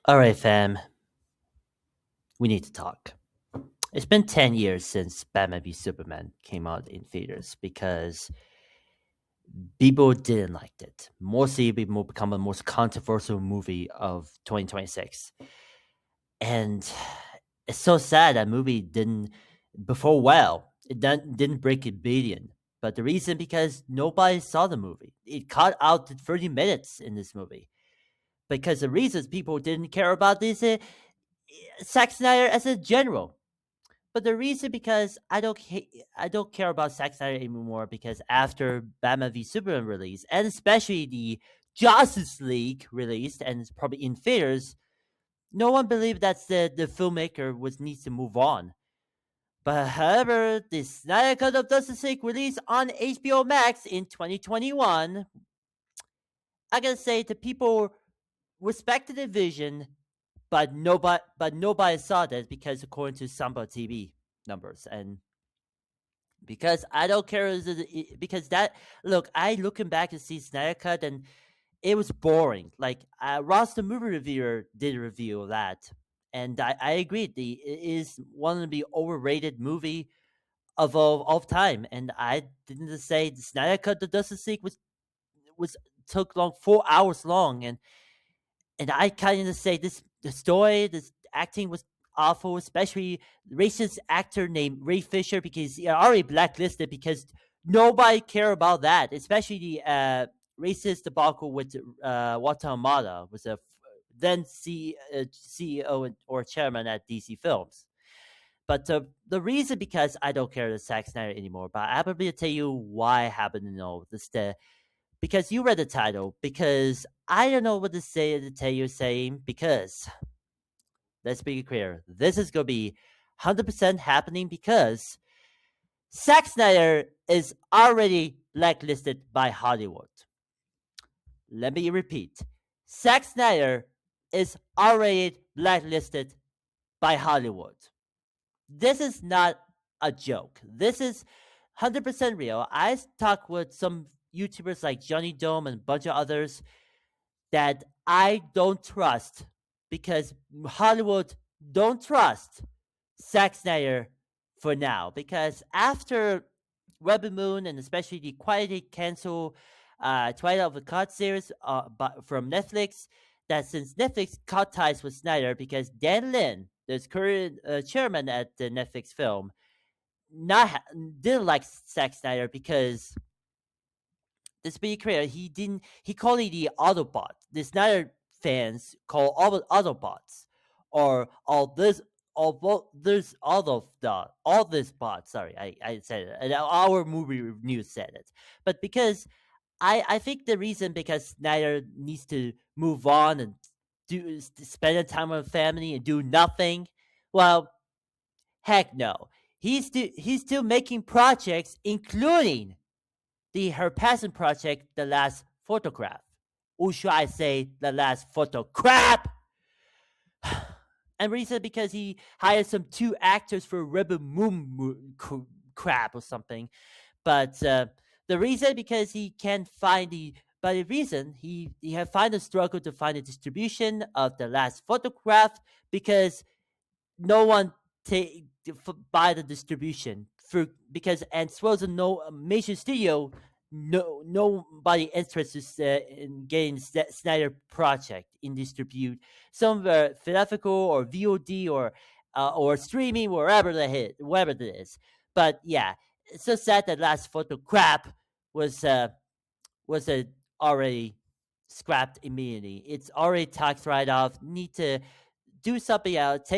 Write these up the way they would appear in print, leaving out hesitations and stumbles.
All right, fam. We need to talk. It's been 10 years since Batman v Superman came out in theaters because people didn't like it. Mostly, it will become the most controversial movie of 2026. And it's so sad that movie didn't before well. Didn't break a billion. But the reason because nobody saw the movie. It cut out to 30 minutes in this movie. Because the reasons people didn't care about this Zack Snyder as a general. But the reason because I don't care about Zack Snyder anymore because after Batman v Superman release and especially the Justice League released and it's probably in theaters, no one believed that the filmmaker was needs to move on. But however, the Snyder Cut of Justice League released on HBO Max in 2021, I gotta say the people respected the vision, but nobody saw that because according to Samba TV numbers and because I don't care because that look I looking back to see Snyder Cut and it was boring. Like Ross the movie reviewer did a review of that, and I agreed. It is one of the overrated movie of all time, and I didn't say the Snyder Cut the Justice League was took long 4 hours long, and I kind of say the story, this acting was awful, especially racist actor named Ray Fisher because he already blacklisted because nobody care about that, especially the racist debacle with Wata Hamada was a then CEO or chairman at DC Films. But the reason because I don't care the Zack Snyder anymore, but I'm going to tell you why I happen to know this. Because you read the title, because I don't know what to say to tell you saying, because let's be clear, this is going to be 100% happening because Zack Snyder is already blacklisted by Hollywood. Let me repeat. Zack Snyder is already blacklisted by Hollywood. This is not a joke. This is 100% real. I talked with some YouTubers like Johnny Dome and a bunch of others that I don't trust because Hollywood don't trust Zack Snyder for now. Because after Rebel Moon and especially the quietly canceled Twilight of the Cut series from Netflix, that since Netflix cut ties with Snyder because Dan Lin, the current chairman at the Netflix film, not didn't like Zack Snyder because let's be clear, he called it the Autobot. The Snyder fans call all Autobots or all this bots. Sorry, I said it. And our movie news said it. But because I think the reason because Snyder needs to move on and spend the time with family and do nothing. Well, heck no. He's still making projects, including the her passion project, the last PhotoCRAP, or should I say, the last PhotoCRAP. And reason because he hired some two actors for Rebel Moon crap or something, but the reason because he can't find the. But the reason he had find a struggle to find the distribution of the last PhotoCRAP because no one buy the distribution for because and as well as no major studio, nobody interested in getting Snyder project in distribute some theatrical or VOD or streaming wherever wherever it is. But yeah, it's so sad that last photo crap was was already scrapped immediately. It's already tax write off. Need to do something else,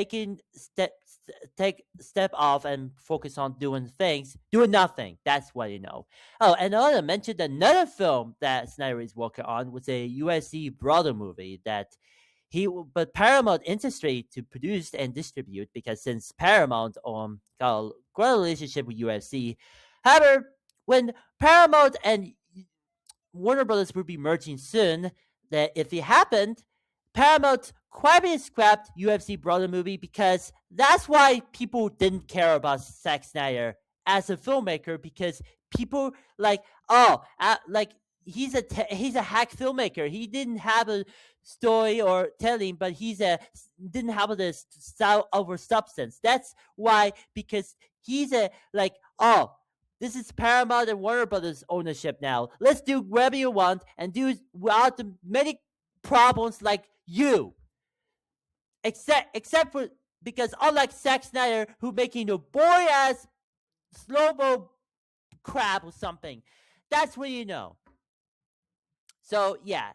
take step off and focus on doing things, doing nothing. That's what you know. Oh, and I want to mention another film that Snyder is working on was a USC brother movie that but Paramount Industry to produce and distribute because since Paramount got a great relationship with UFC. However, when Paramount and Warner Brothers will be merging soon, that if it happened, Paramount quietly scrapped UFC brother movie because that's why people didn't care about Zack Snyder as a filmmaker because people like he's a hack filmmaker. He didn't have a story or telling, but didn't have this style over substance. That's why, because he's a like, oh, this is Paramount and Warner Brothers ownership now. Let's do whatever you want and do it without the many problems like you. Except for, because unlike Zack Snyder, who making a boring ass slow mo crap or something, that's what you know. So yeah,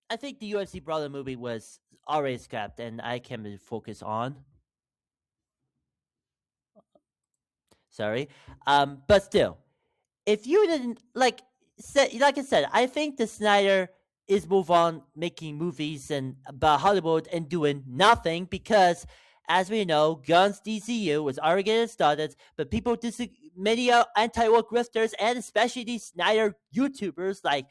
I think the UFC Brother movie was already scrapped, and I can focus on. Sorry, but still, if you didn't like I said, I think the Snyder is move on making movies and about Hollywood and doing nothing because, as we know, Guns DCU was already getting started, but many anti-woke grifters and especially these Snyder YouTubers like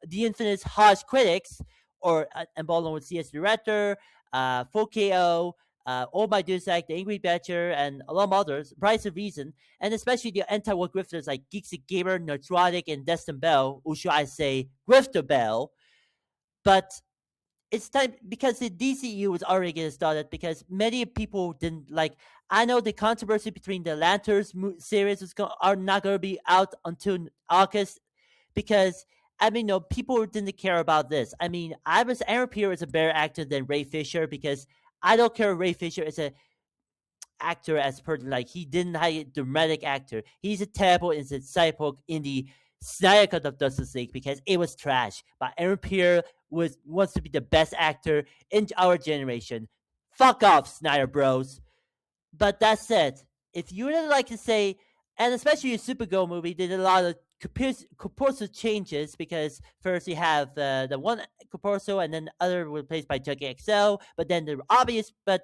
the infamous harsh critics or involved with CS Director, 4KO, All My Dudes Like the Angry Batcher, and a lot of others, Price of Reason, and especially the anti-woke grifters like Geeksy Gamer, Neutrotic, and Destin Bell, or should I say Grifter Bell. But it's time because the DCU was already getting started because many people didn't like. I know the controversy between the Lanterns series are not going to be out until August because I mean, no, people didn't care about this. I mean, Aaron Pierre is a better actor than Ray Fisher because I don't care. Ray Fisher is a actor as per like he didn't have a dramatic actor. He's a terrible in the cyborg in the Snyder Cut of Justice League because it was trash. But Aaron Pierre wants to be the best actor in our generation. Fuck off, Snyder Bros. But that said, if you would like to say, and especially a Supergirl movie, did a lot of corpuscle changes because first you have the one corpuscle and then the other replaced by Juggy XL, but then the obvious, but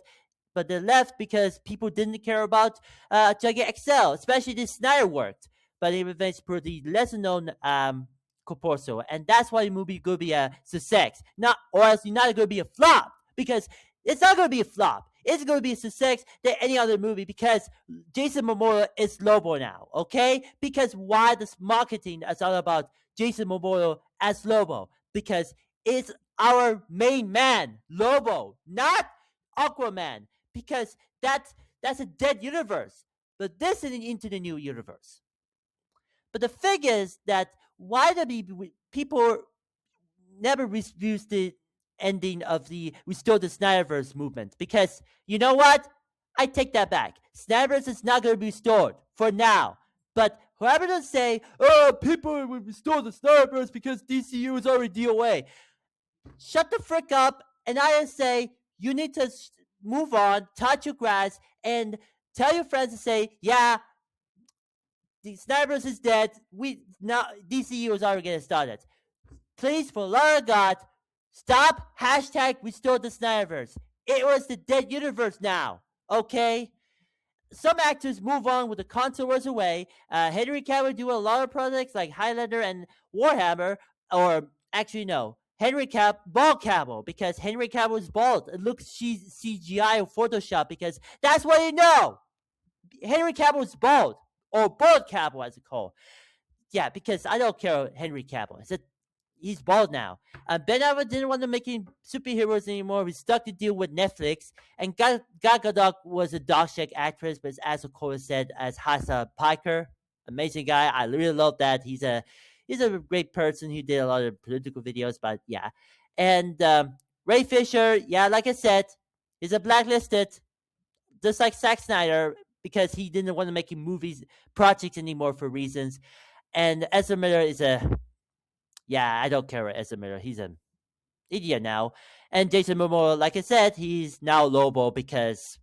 they left because people didn't care about Juggy XL, especially the Snyder worked. But it remains pretty lesser known corpuscle, and that's why the movie could be a success, not or else you're not going to be a flop because it's not going to be a flop. It's going to be a success than any other movie because Jason Momoa is Lobo now, okay? Because why this marketing is all about Jason Momoa as Lobo? Because it's our main man, Lobo, not Aquaman. Because that's a dead universe. But this is into the new universe. But the thing is that why do people never refuse the ending of the Restore the Snyderverse movement? Because you know what? I take that back. Snyderverse is not going to be restored for now. But whoever does say, oh, people will restore the Snyderverse because DCU is already DOA, shut the frick up. And I say, you need to move on, touch your grass, and tell your friends to say, yeah, the Snyderverse is dead. DCU is already getting started. Please, for the love of God, stop hashtag restore the Snyderverse. It was the dead universe now, okay? Some actors move on with the controversial way. Henry Cavill do a lot of projects like Highlander and Warhammer, or actually no, Henry bald Cavill, because Henry Cavill is bald. It looks CGI or Photoshop because that's what you know. Henry Cavill is bald, or bald Cavill as it's called. Yeah, because I don't care Henry Cavill. He's bald now. Ben Affleck didn't want to make superheroes anymore. We stuck to deal with Netflix. And Gal Gadot was a dog-shag actress, but as Cole said, as Hasa Piker, amazing guy. I really love that. He's a great person who did a lot of political videos, but yeah. And Ray Fisher, yeah, like I said, he's a blacklisted, just like Zack Snyder, because he didn't want to make movies projects anymore for reasons. And Ezra Miller is I don't care about Ezra Miller. He's an idiot now. And Jason Momoa, like I said, he's now Lobo because,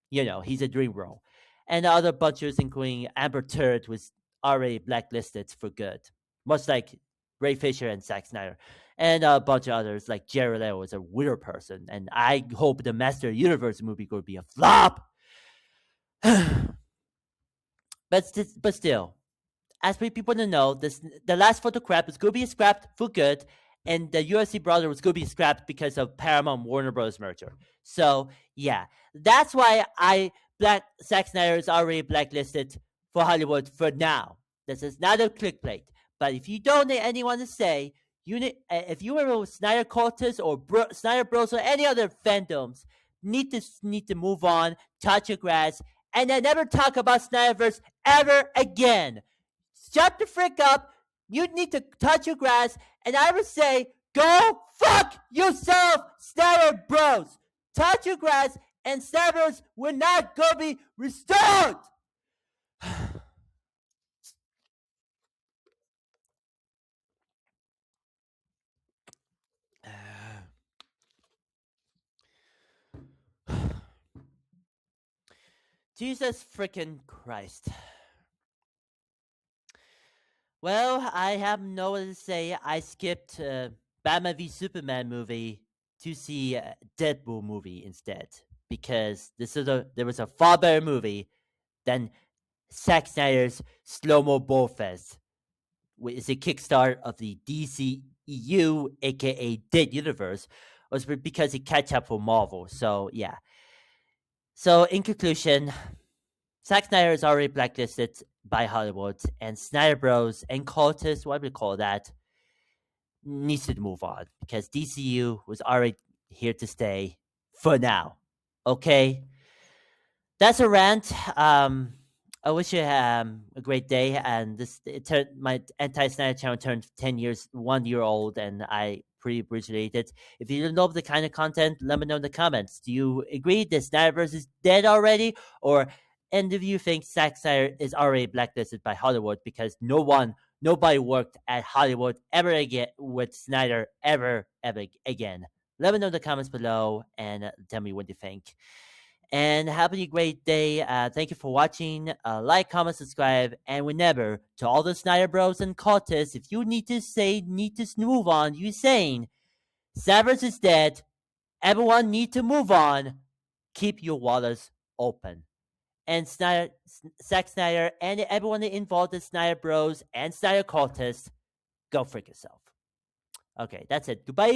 he's a dream role. And the other bunches, including Amber Turd, was already blacklisted for good. Much like Ray Fisher and Zack Snyder. And a bunch of others, like Jared Leto is a weird person. And I hope the Master Universe movie could be a flop. But still, as for people to know, the last PhotoCRAP is going to be scrapped for good, and the UFC Brother was going to be scrapped because of Paramount Warner Bros. Merger. So, yeah, that's why Zack Snyder is already blacklisted for Hollywood for now. This is not a clickbait. But if you don't need anyone to say, If you ever with Snyder cultists or Snyder Bros or any other fandoms, need to move on, touch your grass, and then never talk about Snyderverse ever again. Shut the frick up. You need to touch your grass, and I would say, go fuck yourself, Snyder Bros. Touch your grass, and Snyderverse will not go be restored. Jesus freaking Christ. Well, I have no one to say. I skipped Batman v Superman movie to see Deadpool movie instead because there was a far better movie than Zack Snyder's Slow Mo Bullfest, which is a kickstart of the DCEU, aka Dead Universe, was because it catch up for Marvel. So yeah. So in conclusion, Zack Snyder is already blacklisted by Hollywood, and Snyder Bros and cultists, what we call that, needs to move on because DCU was already here to stay for now. Okay, that's a rant. I wish you a great day. And my Anti-Snyder channel turned 10 years, 1 year old, and I pretty appreciate it. If you don't know the kind of content, let me know in the comments. Do you agree that Snyderverse is dead already, or and if you think Zack Snyder is already blacklisted by Hollywood because nobody worked at Hollywood ever again with Snyder ever again? Let me know in the comments below and tell me what you think. And have a great day. Thank you for watching. Like, comment, subscribe, and remember, to all the Snyder Bros and cultists, if you need to move on, you saying, Severus is dead, everyone need to move on, keep your wallets open. And Zack Snyder, and everyone involved in Snyder Bros and Snyder cultists, go freak yourself. Okay, that's it. Goodbye.